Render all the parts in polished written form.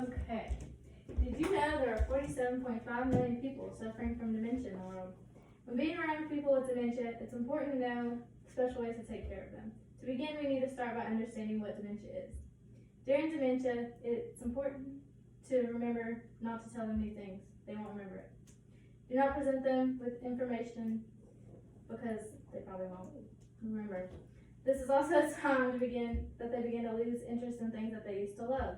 Okay. Did you know there are 47.5 million people suffering from dementia in the world? When being around people with dementia, it's important to know special ways to take care of them. To begin, we need to start by understanding what dementia is. During dementia, it's important to remember not to tell them new things. They won't remember it. Do not present them with information because they probably won't remember. This is also a time that they begin to lose interest in things that they used to love.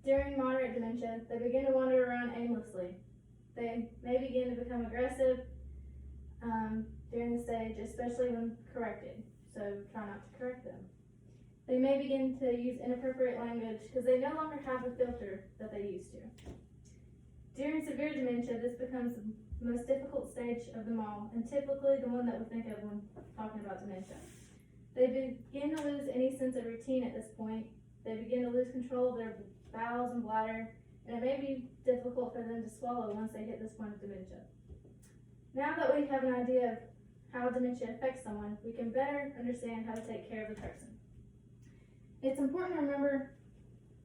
During moderate dementia, they begin to wander around aimlessly. They may begin to become aggressive during the stage, especially when corrected, so try not to correct them. They may begin to use inappropriate language because they no longer have the filter that they used to. During severe dementia, this becomes the most difficult stage of them all, and typically the one that we think of when talking about dementia. They begin to lose any sense of routine at this point. They begin to lose control of their bowels and bladder, and it may be difficult for them to swallow once they hit this point of dementia. Now that we have an idea of how dementia affects someone, we can better understand how to take care of the person. It's important to remember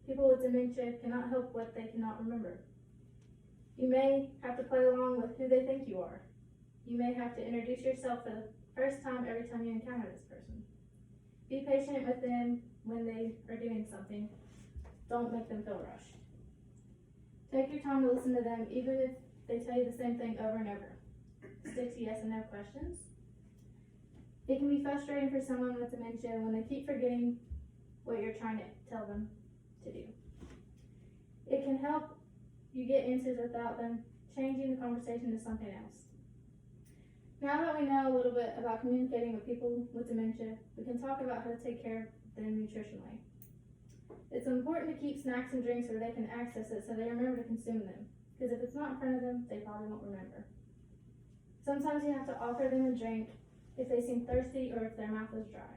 people with dementia cannot help what they cannot remember. You may have to play along with who they think you are. You may have to introduce yourself for the first time every time you encounter this person. Be patient with them when they are doing something. Don't make them feel rushed. Take your time to listen to them, even if they tell you the same thing over and over. Stick to yes and no questions. It can be frustrating for someone with dementia when they keep forgetting what you're trying to tell them to do. It can help you get answers without them changing the conversation to something else. Now that we know a little bit about communicating with people with dementia, we can talk about how to take care of them nutritionally. It's important to keep snacks and drinks where they can access it so they remember to consume them, because if it's not in front of them, they probably won't remember. Sometimes you have to offer them a drink if they seem thirsty or if their mouth is dry.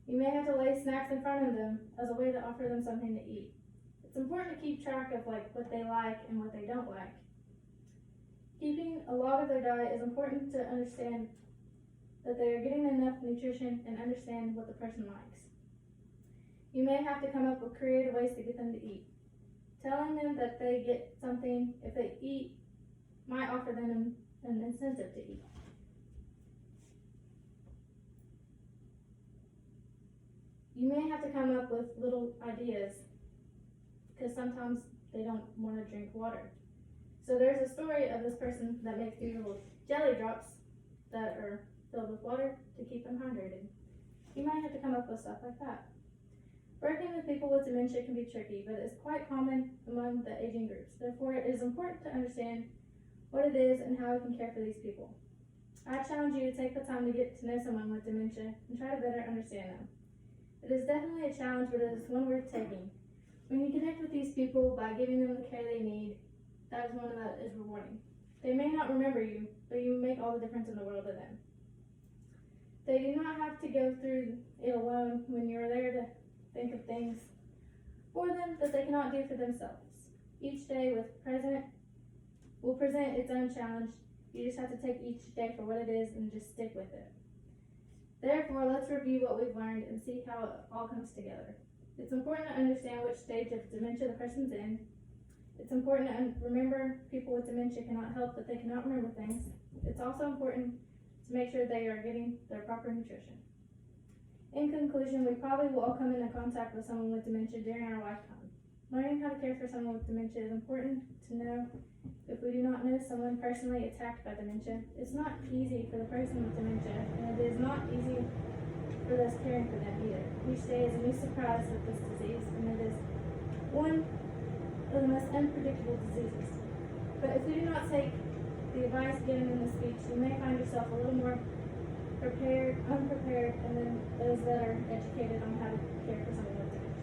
You may have to lay snacks in front of them as a way to offer them something to eat. It's important to keep track of what they like and what they don't like. Keeping a log of their diet is important to understand that they are getting enough nutrition and understand what the person likes. You may have to come up with creative ways to get them to eat. Telling them that they get something if they eat might offer them an incentive to eat. You may have to come up with little ideas because sometimes they don't want to drink water. So there's a story of this person that makes these little jelly drops that are filled with water to keep them hydrated. You might have to come up with stuff like that. Working with people with dementia can be tricky, but it's quite common among the aging groups. Therefore, it is important to understand what it is and how we can care for these people. I challenge you to take the time to get to know someone with dementia and try to better understand them. It is definitely a challenge, but it is one worth taking. When you connect with these people by giving them the care they need, that is one that is rewarding. They may not remember you, but you make all the difference in the world to them. They do not have to go through it alone when you are there to think of things for them that they cannot do for themselves. Each day will present its own challenge. You just have to take each day for what it is and just stick with it. Therefore, let's review what we've learned and see how it all comes together. It's important to understand which stage of dementia the person's in. It's important to remember people with dementia cannot help that they cannot remember things. It's also important to make sure they are getting their proper nutrition. In conclusion, we probably will all come into contact with someone with dementia during our lifetime. Learning how to care for someone with dementia is important to know. If we do not know someone personally attacked by dementia, it's not easy for the person with dementia, and it is not easy for those caring for them either. Each day is a new surprise with this disease, and it is one of the most unpredictable diseases. But if we do not take the advice given in this speech, you may find yourself a little more unprepared, and then those that are educated on how to care for someone with dementia.